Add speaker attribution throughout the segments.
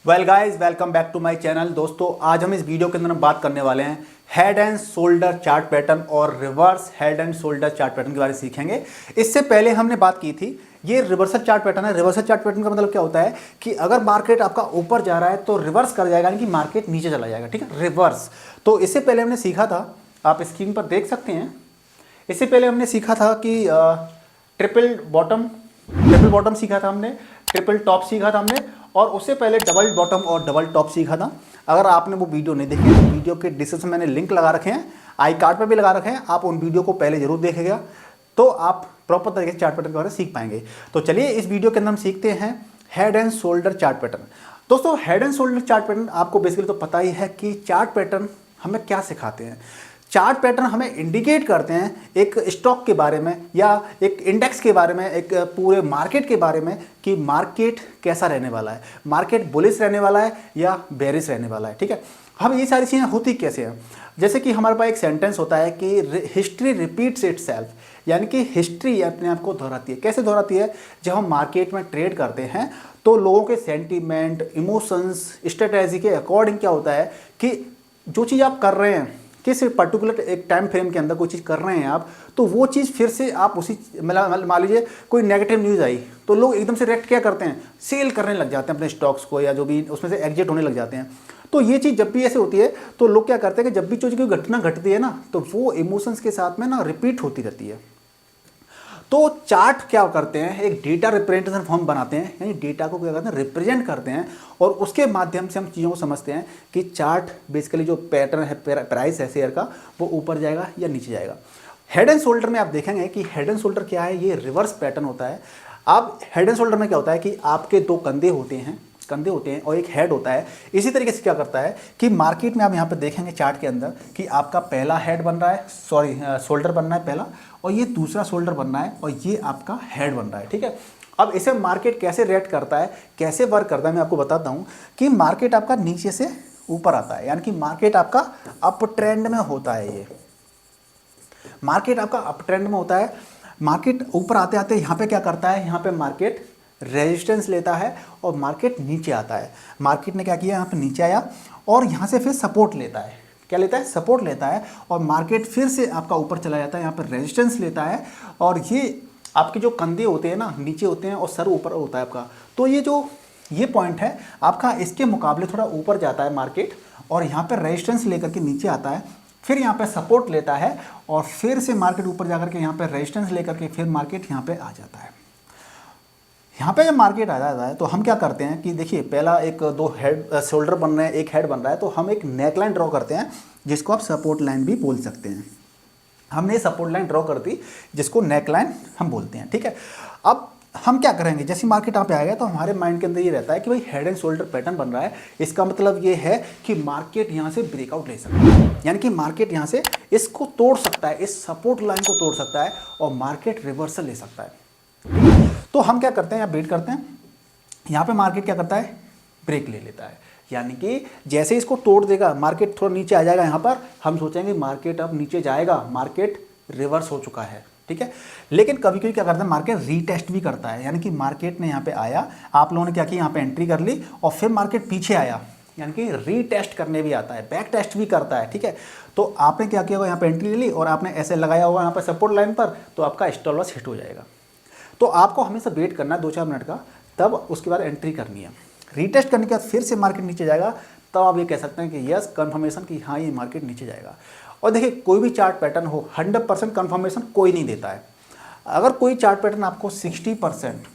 Speaker 1: Well guys, welcome back to my channel. दोस्तों, आज हम इस वीडियो के अंदर हम बात करने वाले हैं head and shoulder chart pattern और reverse head and shoulder chart pattern के बारे में सीखेंगे। इससे पहले हमने बात की थी, ये रिवर्सल चार्ट पैटर्न है। रिवर्सल चार्ट पैटर्न का मतलब क्या होता है कि अगर मार्केट आपका ऊपर जा रहा है तो रिवर्स कर जाएगा, यानी कि मार्केट नीचे चला जाएगा। ठीक है, रिवर्स। तो इससे पहले हमने सीखा था, आप स्क्रीन पर देख सकते हैं, इससे पहले हमने सीखा था कि ट्रिपल बॉटम सीखा था हमने, ट्रिपल टॉप सीखा था हमने, और उससे पहले डबल बॉटम और डबल टॉप सीखा था। अगर आपने वो वीडियो नहीं देखे तो वीडियो के डिस्क्रिप्शन में मैंने लिंक लगा रखे हैं, आई कार्ड पर भी लगा रखे हैं, आप उन वीडियो को पहले जरूर देखेगा तो आप प्रॉपर तरीके से चार्ट पैटर्न के बारे में सीख पाएंगे। तो चलिए इस वीडियो के अंदर हम सीखते हैं head and shoulder chart pattern. दोस्तों, head and shoulder chart pattern आपको बेसिकली तो पता ही है कि चार्ट पैटर्न हमें क्या सिखाते हैं। चार्ट पैटर्न हमें इंडिकेट करते हैं एक स्टॉक के बारे में या एक इंडेक्स के बारे में, एक पूरे मार्केट के बारे में कि मार्केट कैसा रहने वाला है, मार्केट बुलिश रहने वाला है या बेरिश रहने वाला है। ठीक है, अब ये सारी चीज़ें होती कैसे हैं, जैसे कि हमारे पास एक सेंटेंस होता है कि हिस्ट्री रिपीट्स इटसेल्फ, यानी कि हिस्ट्री अपने आप को दोहराती है। कैसे दोहराती है? जब हम मार्केट में ट्रेड करते हैं तो लोगों के सेंटीमेंट, इमोशंस, स्ट्रेटेजी के अकॉर्डिंग क्या होता है कि जो चीज़ आप कर रहे हैं, किस पर्टिकुलर एक टाइम फ्रेम के अंदर कोई चीज़ कर रहे हैं आप, तो वो चीज़ फिर से आप उसी, मान लीजिए कोई नेगेटिव न्यूज़ आई तो लोग एकदम से रिएक्ट क्या करते हैं, सेल करने लग जाते हैं अपने स्टॉक्स को, या जो भी उसमें से एग्जिट होने लग जाते हैं। तो ये चीज़ जब भी ऐसे होती है तो लोग क्या करते हैं कि जब भी कोई घटना घटती है ना, तो वो इमोशंस के साथ में ना रिपीट होती रहती है। तो चार्ट क्या करते हैं, एक डेटा रिप्रेजेंटेशन फॉर्म बनाते हैं, यानी डेटा को क्या करते हैं, रिप्रेजेंट करते हैं, और उसके माध्यम से हम चीज़ों को समझते हैं कि चार्ट बेसिकली जो पैटर्न है, प्राइस है शेयर का, वो ऊपर जाएगा या नीचे जाएगा। हेड एंड शोल्डर में आप देखेंगे कि हेड एंड शोल्डर क्या है, ये रिवर्स पैटर्न होता है। आप हेड एंड शोल्डर में क्या होता है कि आपके दो कंधे होते हैं और एक हेड होता है। इसी तरीके से क्या करता है कि मार्केट में आप यहाँ पे देखेंगे चार्ट के अंदर कि आपका पहला हेड बन रहा है, शोल्डर बनना है पहला, और ये दूसरा शोल्डर बनना है, और ये आपका हेड बन रहा है। ठीक है, अब इसे मार्केट कैसे रिएक्ट करता है, कैसे वर्क करता है, मैं आपको बताता हूँ कि मार्केट आपका नीचे से ऊपर आता है, यानी कि मार्केट आपका अप ट्रेंड में होता है। ये मार्केट आपका अप ट्रेंड में होता है। मार्केट ऊपर आते आते यहाँ पे क्या करता है, यहाँ पे मार्केट रेजिस्टेंस लेता है और मार्केट नीचे आता है। मार्केट ने क्या किया, यहाँ पे नीचे आया और यहाँ से फिर सपोर्ट लेता है। क्या लेता है? सपोर्ट लेता है, और मार्केट फिर से आपका ऊपर चला जाता है, यहाँ पर रेजिस्टेंस लेता है, और ये आपके जो कंधे होते हैं ना नीचे होते हैं और सर ऊपर होता है आपका। तो ये पॉइंट है आपका, इसके मुकाबले थोड़ा ऊपर जाता है मार्केट, और यहाँ पर रेजिस्टेंस लेकर के नीचे आता है, फिर यहाँ पे सपोर्ट लेता है, और फिर से मार्केट ऊपर जाकर के यहाँ पे रेजिस्टेंस लेकर के फिर मार्केट यहाँ पे आ जाता है। यहाँ पे जब मार्केट आ जाता है तो हम क्या करते हैं कि देखिए, पहला एक दो हेड शोल्डर बन रहे हैं, एक हेड बन रहा है, तो हम एक नेक लाइन ड्रॉ करते हैं, जिसको आप सपोर्ट लाइन भी बोल सकते हैं। हमने सपोर्ट लाइन ड्रॉ कर दी, जिसको नेक लाइन हम बोलते हैं। ठीक है, अब हम क्या करेंगे, जैसे मार्केट यहाँ पे आएगा तो हमारे माइंड के अंदर ये रहता है कि भाई हेड एंड शोल्डर पैटर्न बन रहा है, इसका मतलब ये है कि मार्केट यहाँ से ब्रेकआउट ले सकता है, यानी कि मार्केट यहाँ से इसको तोड़ सकता है, इस सपोर्ट लाइन को तोड़ सकता है, और मार्केट रिवर्सल ले सकता है। तो हम क्या करते हैं, यहाँ वेट करते हैं, यहाँ पे मार्केट क्या करता है, ब्रेक ले लेता है, यानी कि जैसे इसको तोड़ देगा मार्केट थोड़ा नीचे आ जाएगा, यहाँ पर हम सोचेंगे मार्केट अब नीचे जाएगा, मार्केट रिवर्स हो चुका है। ठीक है, लेकिन कभी कभी क्या करता है, मार्केट रीटेस्ट भी करता है, यानी कि मार्केट ने यहाँ पे आया, आप लोगों ने क्या किया, यहाँ पे एंट्री कर ली, और फिर मार्केट पीछे आया, यानी कि रीटेस्ट करने भी आता है, बैक टेस्ट भी करता है। ठीक है, तो आपने क्या किया होगा, यहाँ पे एंट्री ले ली और आपने ऐसे लगाया होगा यहाँ पर सपोर्ट लाइन पर, तो आपका स्टॉप लॉस हिट हो जाएगा। तो आपको हमेशा वेट करना है 2-4 मिनट का, तब उसके बाद एंट्री करनी है। रीटेस्ट करने के बाद फिर से मार्केट नीचे जाएगा, तब आप ये कह सकते हैं कि यस, कंफर्मेशन कि हाँ ये मार्केट नीचे जाएगा। और देखिए, कोई भी चार्ट पैटर्न हो 100% कंफर्मेशन कोई नहीं देता है। अगर कोई चार्ट पैटर्न आपको 60%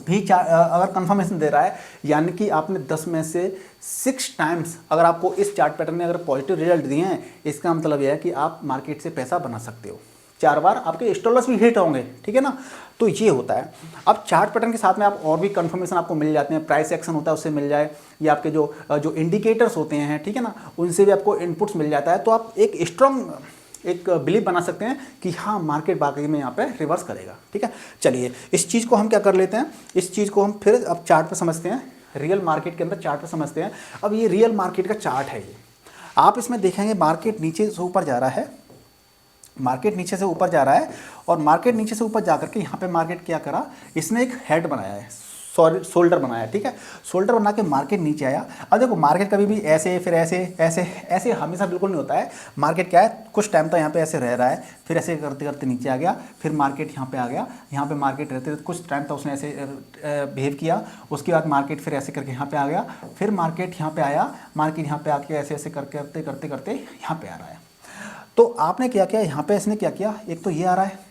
Speaker 1: भी अगर कंफर्मेशन दे रहा है, यानी कि आपने 10 में से 6 टाइम्स अगर आपको इस चार्ट पैटर्न ने अगर पॉजिटिव रिजल्ट दिए हैं, इसका मतलब यह है कि आप मार्केट से पैसा बना सकते हो। 4 बार आपके स्टॉप लॉस भी हिट होंगे। ठीक है ना, तो ये होता है। अब चार्ट पैटर्न के साथ में आप और भी कंफर्मेशन आपको मिल जाते हैं, प्राइस एक्शन होता है उससे मिल जाए, या आपके जो इंडिकेटर्स होते हैं, ठीक है ना, उनसे भी आपको इनपुट्स मिल जाता है। तो आप एक स्ट्रॉन्ग एक बिलीव बना सकते हैं कि हाँ मार्केट वाकई में यहाँ पे रिवर्स करेगा। ठीक है, चलिए इस चीज़ को हम क्या कर लेते हैं, इस चीज़ को हम फिर अब चार्ट पे समझते हैं, रियल मार्केट के अंदर चार्ट पे समझते हैं। अब ये रियल मार्केट का चार्ट है, ये आप इसमें देखेंगे मार्केट नीचे से ऊपर जा रहा है, मार्केट नीचे से ऊपर जा रहा है, और मार्केट नीचे से ऊपर जा करके यहाँ पे मार्केट क्या करा, इसने एक हेड बनाया है, शोल्डर बनाया, ठीक है। शोल्डर बना के मार्केट नीचे आया। अब देखो मार्केट कभी भी ऐसे फिर ऐसे ऐसे ऐसे हमेशा बिल्कुल नहीं होता है। मार्केट क्या है, कुछ टाइम तक यहाँ पे ऐसे रह रहा है, फिर ऐसे करते करते नीचे आ गया, फिर मार्केट यहाँ पे आ गया। यहाँ पे मार्केट रहते कुछ टाइम तक उसने ऐसे बिहेव किया, उसके बाद मार्केट फिर ऐसे करके यहाँ पे आ गया, फिर मार्केट यहाँ पे आया, मार्केट यहाँ पे आके ऐसे ऐसे करते करते करते यहाँ पे आ रहा है। तो आपने क्या किया, यहाँ पे इसने क्या किया, एक तो ये आ रहा है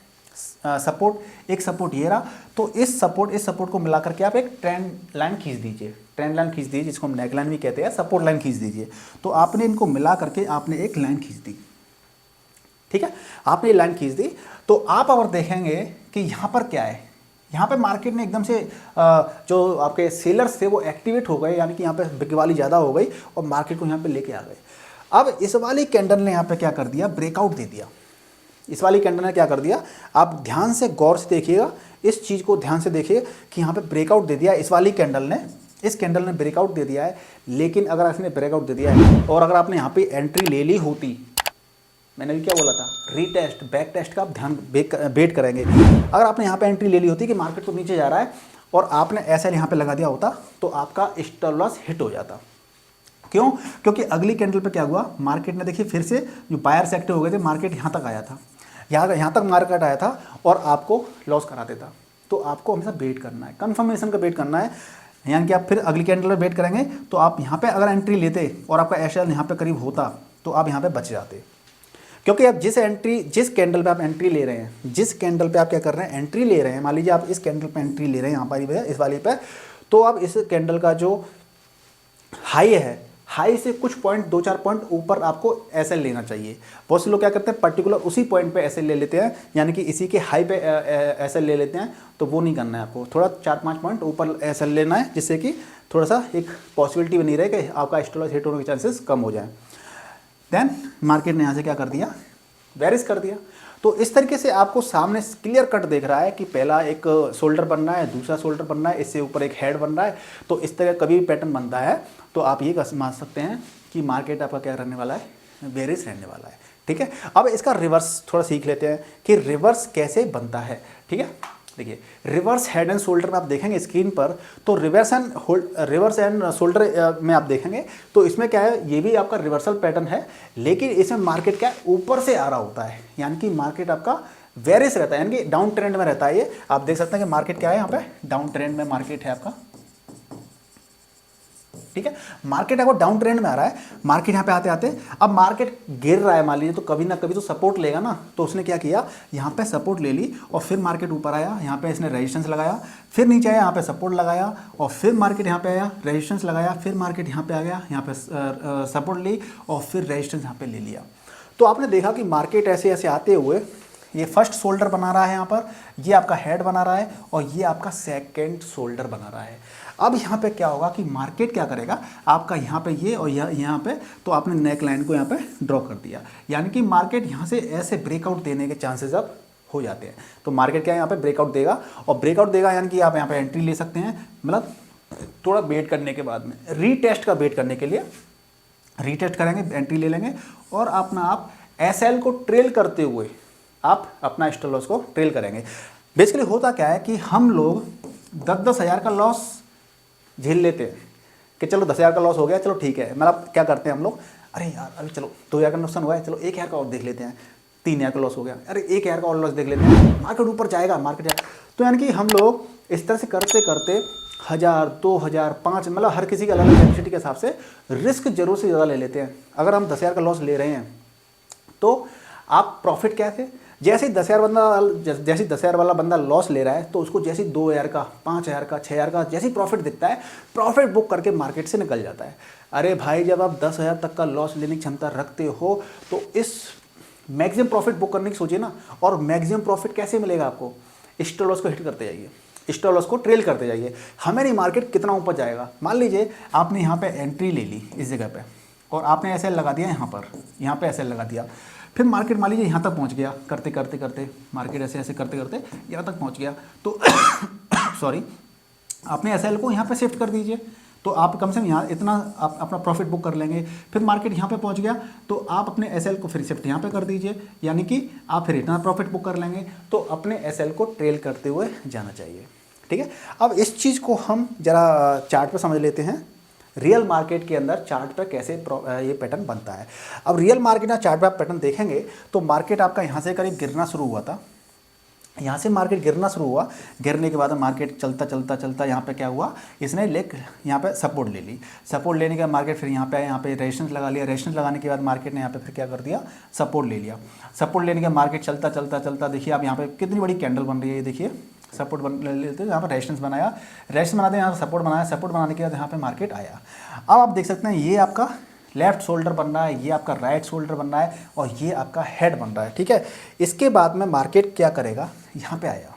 Speaker 1: सपोर्ट, एक सपोर्ट ये रहा। तो इस सपोर्ट को मिला करके आप एक ट्रेंड लाइन खींच दीजिए, ट्रेंड लाइन खींच दीजिए, जिसको हम नेक लाइन भी कहते हैं, सपोर्ट लाइन खींच दीजिए। तो आपने इनको मिला करके आपने एक लाइन खींच दी, ठीक है। आपने ये लाइन खींच दी। तो आप अगर देखेंगे कि यहाँ पर क्या है, यहाँ पे मार्केट ने एकदम से जो आपके सेलर्स थे वो एक्टिवेट हो गए, यानी कि यहाँ पे बिकवाली ज़्यादा हो गई और मार्केट को यहाँ पे लेके आ गए। अब इस वाली कैंडल ने यहाँ पे क्या कर दिया, ब्रेकआउट दे दिया। इस वाली कैंडल ने क्या कर दिया, आप ध्यान से गौर से देखिएगा, इस चीज़ को ध्यान से देखिए कि यहाँ पे ब्रेकआउट दे दिया इस वाली कैंडल ने, इस कैंडल ने ब्रेकआउट दे दिया है। लेकिन अगर इसने ब्रेकआउट दे दिया है और अगर आपने यहाँ पे एंट्री ले ली होती, मैंने भी क्या बोला था, रीटेस्ट बैक टेस्ट का आप ध्यान वेट करेंगे। अगर आपने यहाँ पे एंट्री ले ली होती कि मार्केट तो नीचे जा रहा है और आपने ऐसा यहाँ पे लगा दिया होता तो आपका स्टॉप लॉस हिट हो जाता। क्यों? क्योंकि अगली कैंडल पे क्या हुआ, मार्केट ने देखिए फिर से जो बायर्स एक्टिव हो गए थे, मार्केट यहाँ तक आया था, यहाँ तक मार्केट आया था और आपको लॉस करा देता। तो आपको हमेशा वेट करना है, कंफर्मेशन का वेट करना है, यानी कि आप फिर अगली कैंडल पर वेट करेंगे। तो आप यहाँ पे अगर एंट्री लेते और आपका एसएल यहाँ पे करीब होता तो आप यहाँ पे बच जाते। क्योंकि आप जिस कैंडल पे आप एंट्री ले रहे हैं, जिस कैंडल पे आप क्या कर रहे हैं, एंट्री ले रहे हैं, मान लीजिए आप इस कैंडल पे एंट्री ले रहे हैं, यहाँ पर इस वाली पे, तो आप इस कैंडल का जो हाई है, हाई से कुछ पॉइंट 2-4 पॉइंट ऊपर आपको एसएल लेना चाहिए। बहुत से लोग क्या करते हैं, पर्टिकुलर उसी पॉइंट पे एसएल ले लेते हैं, यानी कि इसी के हाई पे एसएल ले लेते हैं। तो वो नहीं करना है, आपको थोड़ा 4-5 पॉइंट ऊपर एसएल लेना है, जिससे कि थोड़ा सा एक पॉसिबिलिटी बनी रहे कि आपका स्टॉप लॉस हिट होने के चांसेस कम हो जाए। देन मार्केट ने यहाँ से क्या कर दिया, बेरिश कर दिया। तो इस तरीके से आपको सामने क्लियर कट देख रहा है कि पहला एक शोल्डर बन रहा है, दूसरा शोल्डर बन रहा है, इससे ऊपर एक हेड बन रहा है। तो इस तरह कभी भी पैटर्न बनता है तो आप ये मान सकते हैं कि मार्केट आपका क्या रहने वाला है, बेरिश रहने वाला है, ठीक है। अब इसका रिवर्स थोड़ा सीख लेते हैं कि रिवर्स कैसे बनता है, ठीक है। देखिए रिवर्स हेड एंड शोल्डर में आप देखेंगे स्क्रीन पर, तो रिवर्स एंड शोल्डर में आप देखेंगे तो इसमें क्या है, ये भी आपका रिवर्सल पैटर्न है, लेकिन इसमें मार्केट क्या है, ऊपर से आ रहा होता है, यानी कि मार्केट आपका वेरिश रहता है, यानी कि डाउन ट्रेंड में रहता है। ये आप देख सकते हैं कि मार्केट क्या है, यहाँ पे डाउन ट्रेंड में मार्केट है आपका, ठीक है। मार्केट आपको डाउन ट्रेंड में आ रहा है, मार्केट यहाँ पे आते आते अब मार्केट गिर रहा है, मान लीजिए, तो कभी ना कभी तो सपोर्ट लेगा ना। तो उसने क्या किया, यहाँ पे सपोर्ट ले ली और फिर मार्केट ऊपर आया, यहाँ पे इसने रेजिस्टेंस लगाया, फिर नीचे आया, यहाँ पे सपोर्ट लगाया और फिर मार्केट यहाँ पे आया, रेजिस्टेंस लगाया, फिर मार्केट यहाँ पे आ गया, यहाँ पे सपोर्ट ली और फिर रेजिस्टेंस यहाँ पे ले लिया। तो आपने देखा कि मार्केट ऐसे ऐसे आते हुए ये फर्स्ट शोल्डर बना रहा है, यहाँ पर ये आपका हेड बना रहा है और ये आपका सेकंड शोल्डर बना रहा है। अब यहाँ पे क्या होगा कि मार्केट क्या करेगा, आपका यहाँ पे ये और यहाँ पे, तो आपने नेक लाइन को यहाँ पे ड्रॉ कर दिया, यानी कि मार्केट यहाँ से ऐसे ब्रेकआउट देने के चांसेस अब हो जाते हैं। तो मार्केट क्या है, यहाँ पे ब्रेकआउट देगा और ब्रेकआउट देगा, यानी कि आप यहाँ पे एंट्री ले सकते हैं, मतलब थोड़ा वेट करने के बाद में, रीटेस्ट का वेट करने के लिए रीटेस्ट करेंगे, एंट्री ले लेंगे और अपना आप एसएल को ट्रेल करते हुए आप अपना स्टॉप लॉस को ट्रेल करेंगे। बेसिकली होता क्या है कि हम लोग 10-10 हज़ार का लॉस झेल लेते हैं कि चलो 10 हज़ार का लॉस हो गया, चलो ठीक है। मतलब क्या करते हैं हम लोग, अरे यार अभी चलो 2 हज़ार का नुकसान हुआ है, चलो 1 हज़ार का और देख लेते हैं, 3 हज़ार का लॉस हो गया, अरे 1 हज़ार का और लॉस देख लेते हैं, मार्केट ऊपर जाएगा, मार्केट जाएगा। तो यानी कि हम लोग इस तरह से करते करते 1000, 2000, 5, मतलब हर किसी के अलग अलग कैपेसिटी के हिसाब से रिस्क जरूर से ज़्यादा ले लेते हैं। अगर हम 10 हज़ार का लॉस ले रहे हैं तो आप प्रॉफिट क्या थे, जैसे ही 10 हज़ार वाला बंदा लॉस ले रहा है तो उसको जैसे 2 हज़ार का, 5 हज़ार का, 6 हज़ार का जैसे ही प्रॉफिट दिखता है, प्रॉफिट बुक करके मार्केट से निकल जाता है। अरे भाई जब आप 10 हज़ार तक का लॉस लेने की क्षमता रखते हो तो इस मैक्सिमम प्रॉफिट बुक करने की सोचिए ना। और मैक्सिमम प्रॉफिट कैसे मिलेगा आपको, स्टॉप लॉस को हिट करते जाइए, स्टॉप लॉस को ट्रेल करते जाइए। हमें नहीं मार्केट कितना ऊपर जाएगा। मान लीजिए आपने यहाँ पे एंट्री ले ली इस जगह पे और आपने एसएल लगा दिया यहाँ पे एसएल लगा दिया, फिर मार्केट मान लीजिए यहाँ तक पहुँच गया, करते करते करते मार्केट ऐसे ऐसे करते करते यहाँ तक पहुँच गया, तो सॉरी आपने एसएल को यहाँ पे शिफ्ट कर दीजिए, तो आप कम से कम यहाँ इतना आप अपना प्रॉफिट बुक कर लेंगे। फिर मार्केट यहाँ पे पहुँच गया तो आप अपने एसएल को फिर शिफ्ट यहाँ पे कर दीजिए, यानी कि आप फिर इतना प्रॉफिट बुक कर लेंगे। तो अपने एसएल को ट्रेल करते हुए जाना चाहिए, ठीक है। अब इस चीज़ को हम जरा चार्ट पे समझ लेते हैं, रियल मार्केट के अंदर चार्ट पर कैसे ये पैटर्न बनता है। अब रियल मार्केट में चार्ट पर आप पैटर्न देखेंगे तो मार्केट आपका यहाँ से करीब गिरना शुरू हुआ था, यहाँ से मार्केट गिरना शुरू हुआ, गिरने के बाद मार्केट चलता चलता चलता यहाँ पे क्या हुआ, इसने लेग यहाँ पे सपोर्ट ले ली, सपोर्ट लेने के बाद मार्केट फिर यहाँ पे आया, यहाँ पे रेजिस्टेंस लगा लिया, रेजिस्टेंस लगाने के बाद मार्केट ने यहाँ पे फिर क्या कर दिया, सपोर्ट ले लिया, सपोर्ट लेने के बाद मार्केट चलता चलता चलता देखिए आप यहाँ पे कितनी बड़ी कैंडल बन रही है, ये देखिए सपोर्ट बन लेते हैं, यहाँ पर रेजिस्टेंस बनाया, रेजिस्टेंस बनाते हैं, यहाँ पर सपोर्ट बनाया, सपोर्ट बनाने के बाद यहाँ पे मार्केट आया। अब आप देख सकते हैं ये आपका लेफ्ट शोल्डर बन रहा है, ये आपका राइट शोल्डर बन रहा है और ये आपका हेड बन रहा है, ठीक है। इसके बाद में मार्केट क्या करेगा, यहाँ पे आया,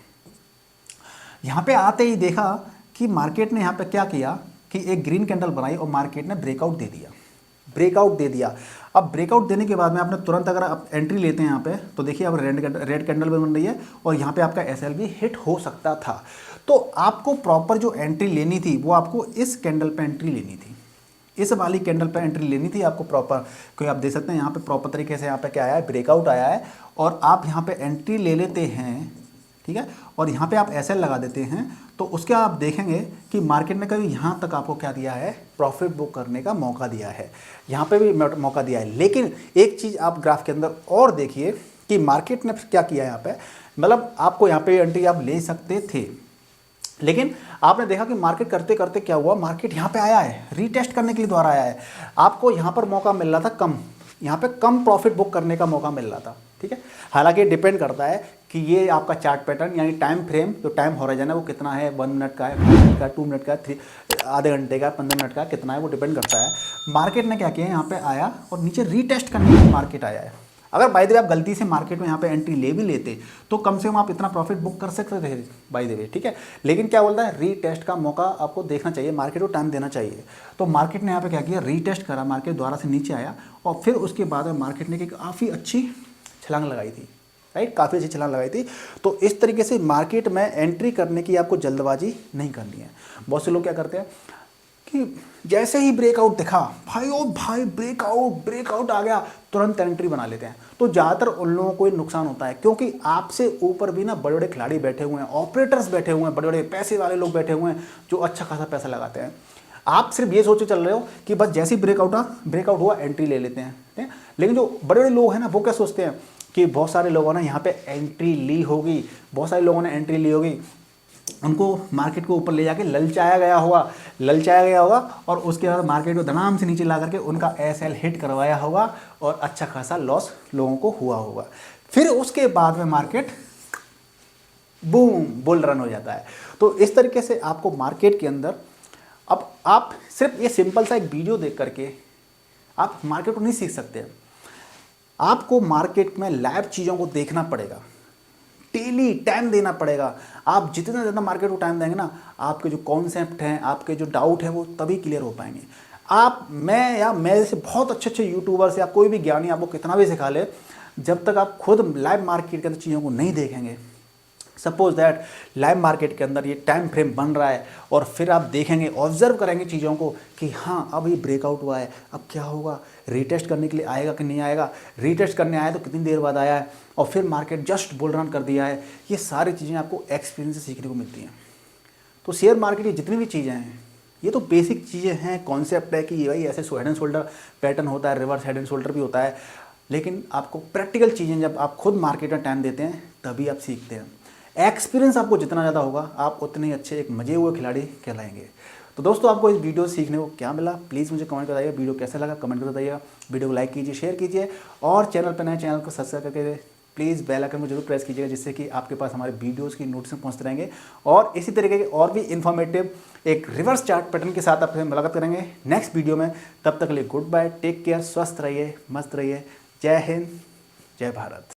Speaker 1: यहाँ पे आते ही देखा कि मार्केट ने यहाँ पे क्या किया कि एक ग्रीन कैंडल बनाई और मार्केट ने ब्रेकआउट दे दिया, ब्रेकआउट दे दिया। अब ब्रेकआउट देने के बाद में आपने तुरंत अगर आप एंट्री लेते हैं यहाँ पे तो देखिए अब रेड कैंडल बन रही है और यहाँ पे आपका एसएल भी हिट हो सकता था। तो आपको प्रॉपर जो एंट्री लेनी थी वो आपको इस कैंडल पे एंट्री लेनी थी, इस वाली कैंडल पे एंट्री लेनी थी आपको प्रॉपर, क्योंकि आप देख सकते हैं यहाँ पे प्रॉपर तरीके से यहाँ पे क्या आया है, ब्रेकआउट आया है और आप यहाँ पे एंट्री ले लेते हैं, ठीक है, और यहाँ पे आप एसएल लगा देते हैं तो उसके आप देखेंगे कि मार्केट ने कभी यहाँ तक आपको क्या दिया है, प्रॉफिट बुक करने का मौका दिया है, यहाँ पे भी मौका दिया है। लेकिन एक चीज़ आप ग्राफ के अंदर और देखिए कि मार्केट ने क्या किया यहाँ पे, मतलब आपको यहाँ पे एंट्री आप ले सकते थे, लेकिन आपने देखा कि मार्केट करते करते क्या हुआ, मार्केट यहाँ पे आया है, रीटेस्ट करने के लिए दोबारा आया है, आपको यहाँ पर मौका मिल रहा था कम, यहाँ पे कम प्रॉफिट बुक करने का मौका मिल रहा था, ठीक है। हालांकि डिपेंड करता है कि ये आपका चार्ट पैटर्न यानी टाइम फ्रेम, जो टाइम हॉराइजन है वो कितना है, 1 मिनट का है, 5 मिनट का, 2 मिनट का, आधे घंटे का, 15 मिनट का कितना है, वो डिपेंड करता है। मार्केट ने क्या किया, यहाँ पे आया और नीचे रीटेस्ट करने के लिए मार्केट आया है। अगर बाय द वे आप गलती से मार्केट में यहाँ पे एंट्री ले भी लेते तो कम से कम आप इतना प्रॉफिट बुक कर सकते थे बाय द वे, ठीक है। लेकिन क्या बोलता है, रीटेस्ट का मौका आपको देखना चाहिए, मार्केट को टाइम देना चाहिए। तो मार्केट ने यहाँ पे क्या किया, रीटेस्ट करा, मार्केट दोबारा से नीचे आया और फिर उसके बाद में मार्केट ने काफ़ी अच्छी छलांग लगाई थी, राइट, काफ़ी अच्छी छलांग लगाई थी। तो इस तरीके से मार्केट में एंट्री करने की आपको जल्दबाजी नहीं करनी है। बहुत से लोग क्या करते हैं कि जैसे ही ब्रेकआउट दिखा, भाई ओ भाई ब्रेकआउट आ गया, तुरंत एंट्री बना लेते हैं। तो ज़्यादातर उन लोगों को नुकसान होता है, क्योंकि आपसे ऊपर भी ना बड़े बड़े खिलाड़ी बैठे हुए हैं, ऑपरेटर्स बैठे हुए हैं, बड़े बड़े पैसे वाले लोग बैठे हुए हैं जो अच्छा खासा पैसा लगाते हैं। आप सिर्फ ये सोचे चल रहे हो कि बस जैसे ही ब्रेकआउट हुआ एंट्री ले लेते हैं, ठीक है। लेकिन जो बड़े बड़े लोग हैं ना, वो क्या सोचते हैं कि बहुत सारे लोगों ने यहाँ पे एंट्री ली होगी, बहुत सारे लोगों ने एंट्री ली होगी, उनको मार्केट को ऊपर ले जाके ललचाया गया होगा और उसके बाद मार्केट को धनाम से नीचे ला करके उनका एसएल हिट करवाया होगा और अच्छा खासा लॉस लोगों को हुआ होगा। फिर उसके बाद में मार्केट बूम बुल रन हो जाता है। तो इस तरीके से आपको मार्केट के अंदर, अब आप सिर्फ ये सिंपल सा एक वीडियो देख करके आप मार्केट को नहीं सीख सकते, आपको मार्केट में लाइव चीज़ों को देखना पड़ेगा, डेली टाइम देना पड़ेगा। आप जितना ज़्यादा मार्केट को टाइम देंगे ना, आपके जो कॉन्सेप्ट हैं, आपके जो डाउट हैं, वो तभी क्लियर हो पाएंगे। मैं जैसे बहुत अच्छे यूट्यूबर्स या कोई भी ज्ञानी आपको कितना भी सिखा ले, जब तक आप खुद लाइव मार्केट के अंदर चीज़ों को नहीं देखेंगे, सपोज दैट लाइव मार्केट के अंदर ये टाइम फ्रेम बन रहा है और फिर आप देखेंगे, ऑब्जर्व करेंगे चीज़ों को कि हाँ अब ये ब्रेकआउट हुआ है, अब क्या होगा, रीटेस्ट करने के लिए आएगा कि नहीं आएगा, रीटेस्ट करने आया तो कितनी देर बाद आया है और फिर मार्केट जस्ट बुल रन कर दिया है। ये सारी चीज़ें आपको एक्सपीरियंस से सीखने को मिलती हैं। तो शेयर मार्केट की जितनी भी चीज़ें हैं, ये तो बेसिक चीज़ें हैं, कॉन्सेप्ट है कि भाई ऐसे हेड एंड शोल्डर पैटर्न होता है, रिवर्स हेड एंड शोल्डर भी होता है। लेकिन आपको प्रैक्टिकल चीज़ें जब आप खुद मार्केट में टाइम देते हैं तभी आप सीखते हैं। एक्सपीरियंस आपको जितना ज़्यादा होगा, आप उतने ही अच्छे एक मजे हुए खिलाड़ी कहलाएंगे। तो दोस्तों, आपको इस वीडियो से सीखने को क्या मिला, प्लीज़ मुझे कमेंट बताइए। वीडियो कैसा लगा कमेंट कर बताइएगा। वीडियो को लाइक कीजिए, शेयर कीजिए और चैनल पर नए चैनल को सब्सक्राइब करके प्लीज़ बेल आइकन को जरूर प्रेस कीजिएगा, जिससे कि आपके पास हमारे वीडियोज़ की नोटिफिकेशन पहुँचते रहेंगे। और इसी तरीके के और भी इन्फॉर्मेटिव एक रिवर्स चार्ट पैटर्न के साथ आपसे मुलाकात करेंगे नेक्स्ट वीडियो में। तब तक के लिए गुड बाय, टेक केयर, स्वस्थ रहिए, मस्त रहिए। जय हिंद, जय भारत।